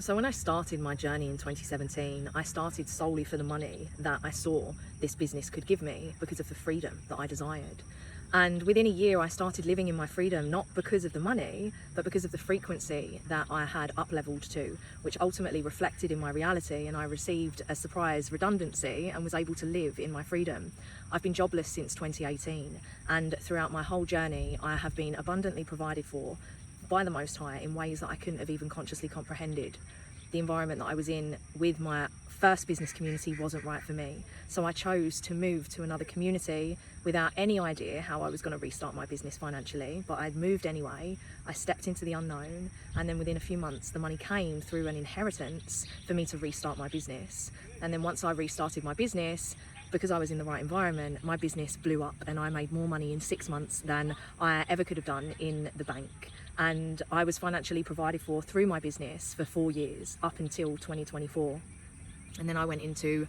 So when I started my journey in 2017, I started solely for the money that I saw this business could give me because of the freedom that I desired. And within a year, I started living in my freedom, not because of the money, but because of the frequency that I had up-leveled to, which ultimately reflected in my reality, and I received a surprise redundancy and was able to live in my freedom. I've been jobless since 2018, and throughout my whole journey, I have been abundantly provided for by the Most High in ways that I couldn't have even consciously comprehended. The environment that I was in with my first business community wasn't right for me. So I chose to move to another community without any idea how I was going to restart my business financially, but I'd moved anyway. I stepped into the unknown, and then within a few months the money came through an inheritance for me to restart my business. And then once I restarted my business, because I was in the right environment, my business blew up and I made more money in 6 months than I ever could have done in the bank. And I was financially provided for through my business for 4 years, up until 2024. And then I went into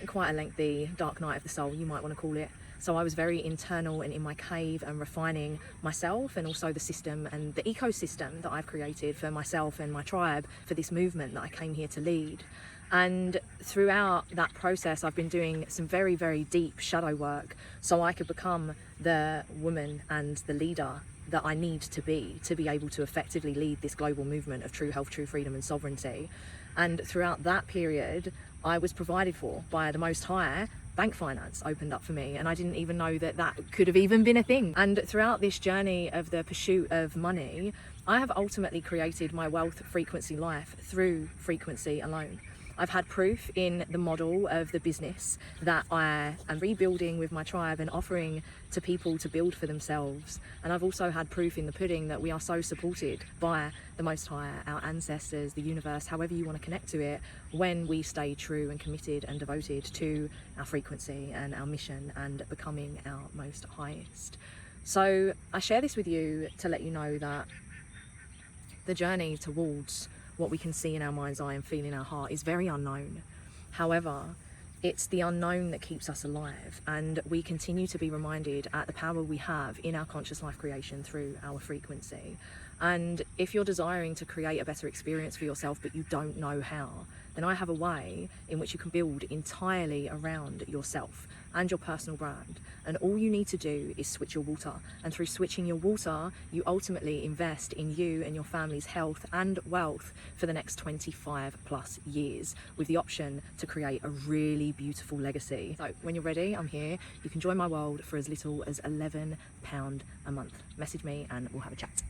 quite a lengthy dark night of the soul, you might want to call it. So I was very internal and in my cave and refining myself, and also the system and the ecosystem that I've created for myself and my tribe for this movement that I came here to lead. And throughout that process, I've been doing some very, very deep shadow work so I could become the woman and the leader that I need to be able to effectively lead this global movement of true health, true freedom and sovereignty. And throughout that period, I was provided for by the Most High. Bank finance opened up for me, and I didn't even know that that could have even been a thing. And throughout this journey of the pursuit of money, I have ultimately created my wealth frequency life through frequency alone. I've had proof in the model of the business that I am rebuilding with my tribe and offering to people to build for themselves. And I've also had proof in the pudding that we are so supported by the Most High, our ancestors, the universe, however you want to connect to it, when we stay true and committed and devoted to our frequency and our mission and becoming our most highest. So I share this with you to let you know that the journey towards what we can see in our mind's eye and feel in our heart is very unknown. However, it's the unknown that keeps us alive, and we continue to be reminded at the power we have in our conscious life creation through our frequency. And if you're desiring to create a better experience for yourself but you don't know how, then I have a way in which you can build entirely around yourself and your personal brand. And all you need to do is switch your water. And through switching your water, you ultimately invest in you and your family's health and wealth for the next 25 plus years, with the option to create a really beautiful legacy. So when you're ready, I'm here. You can join my world for as little as £11 a month. Message me and we'll have a chat.